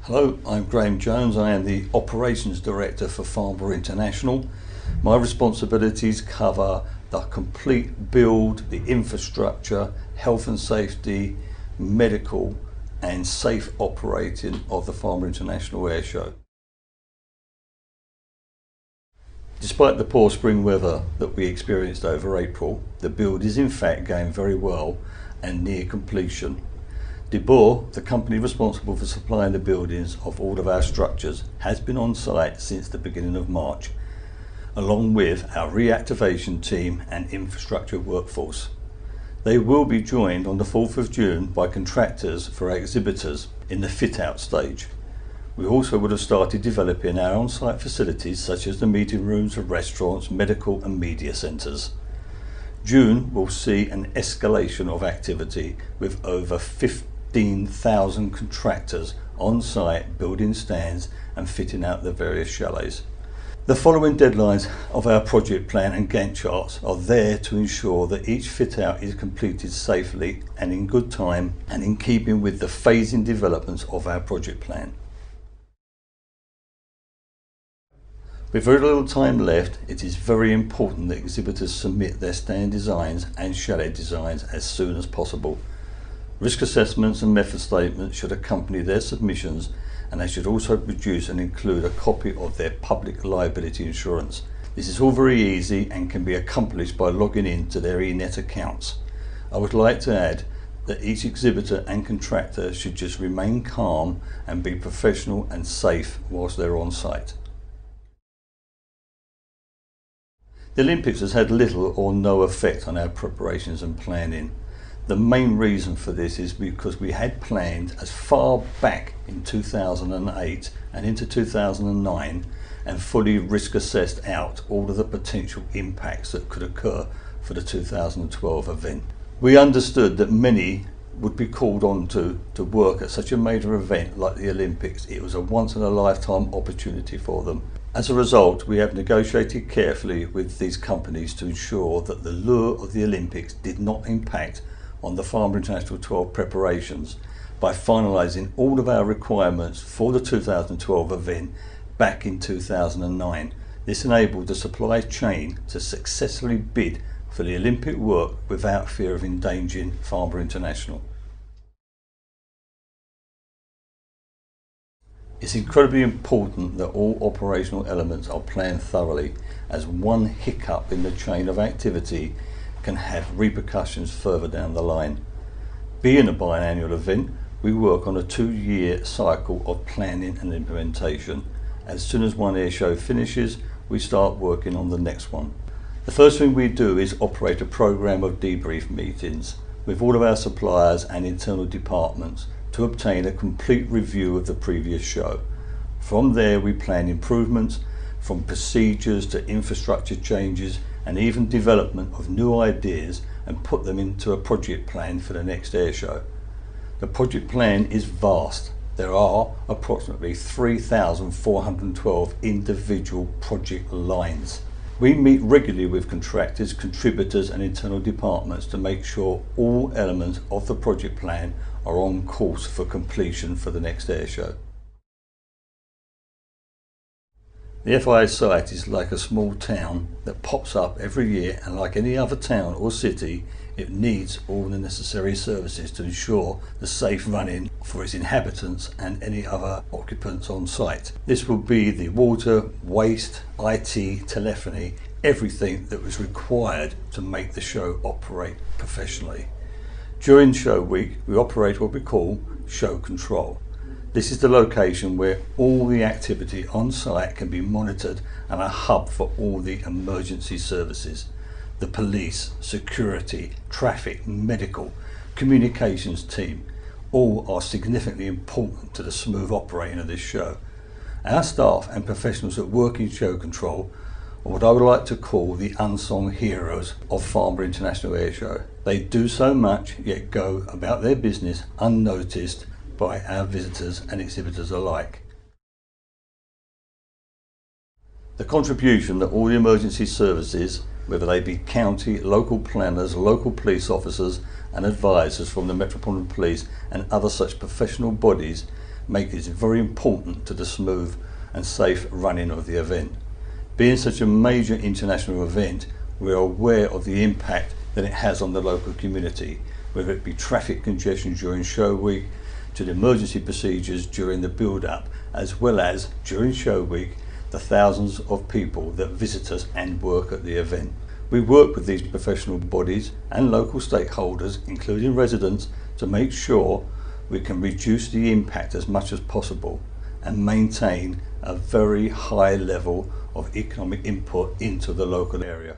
Hello, I'm Grahame Jones. I am the Operations Director for Farnborough International. My responsibilities cover the complete build, the infrastructure, health and safety, medical and safe operating of the Farnborough International Airshow. Despite the poor spring weather that we experienced over April, the build is in fact going very well and near completion. De Boer, the company responsible for supplying the buildings of all of our structures, has been on site since the beginning of March, along with our reactivation team and infrastructure workforce. They will be joined on the 4th of June by contractors for our exhibitors in the fit-out stage. We also would have started developing our on-site facilities such as the meeting rooms, restaurants, medical and media centres. June will see an escalation of activity with over 15,000 contractors on site building stands and fitting out the various chalets. The following deadlines of our project plan and Gantt charts are there to ensure that each fit out is completed safely and in good time and in keeping with the phasing developments of our project plan. With very little time left, it is very important that exhibitors submit their stand designs and chalet designs as soon as possible. Risk assessments and method statements should accompany their submissions, and they should also produce and include a copy of their public liability insurance. This is all very easy and can be accomplished by logging in to their eNet accounts. I would like to add that each exhibitor and contractor should just remain calm and be professional and safe whilst they're on site. The Olympics has had little or no effect on our preparations and planning. The main reason for this is because we had planned as far back in 2008 and into 2009 and fully risk assessed out all of the potential impacts that could occur for the 2012 event. We understood that many would be called on to work at such a major event like the Olympics. It was a once in a lifetime opportunity for them. As a result, we have negotiated carefully with these companies to ensure that the lure of the Olympics did not impact on the Farnborough International 12 preparations by finalising all of our requirements for the 2012 event back in 2009. This enabled the supply chain to successfully bid for the Olympic work without fear of endangering Farnborough International. It's incredibly important that all operational elements are planned thoroughly, as one hiccup in the chain of activity can have repercussions further down the line. Being a biannual event, we work on a 2-year cycle of planning and implementation. As soon as one airshow finishes, we start working on the next one. The first thing we do is operate a program of debrief meetings with all of our suppliers and internal departments to obtain a complete review of the previous show. From there we plan improvements from procedures to infrastructure changes and even development of new ideas and put them into a project plan for the next airshow. The project plan is vast. There are approximately 3,412 individual project lines. We meet regularly with contractors, contributors and internal departments to make sure all elements of the project plan are on course for completion for the next airshow. The FIA site is like a small town that pops up every year, and like any other town or city, it needs all the necessary services to ensure the safe running for its inhabitants and any other occupants on site. This will be the water, waste, IT, telephony, everything that was required to make the show operate professionally. During show week, we operate what we call show control. This is the location where all the activity on site can be monitored and a hub for all the emergency services. The police, security, traffic, medical, communications team, all are significantly important to the smooth operating of this show. Our staff and professionals that work in show control are what I would like to call the unsung heroes of Farnborough International Airshow. They do so much yet go about their business unnoticed by our visitors and exhibitors alike. The contribution that all the emergency services, whether they be county, local planners, local police officers and advisors from the Metropolitan Police and other such professional bodies, make it very important to the smooth and safe running of the event. Being such a major international event, we are aware of the impact that it has on the local community, whether it be traffic congestion during show week, to the emergency procedures during the build-up, as well as during show week, the thousands of people that visit us and work at the event. We work with these professional bodies and local stakeholders, including residents, to make sure we can reduce the impact as much as possible and maintain a very high level of economic input into the local area.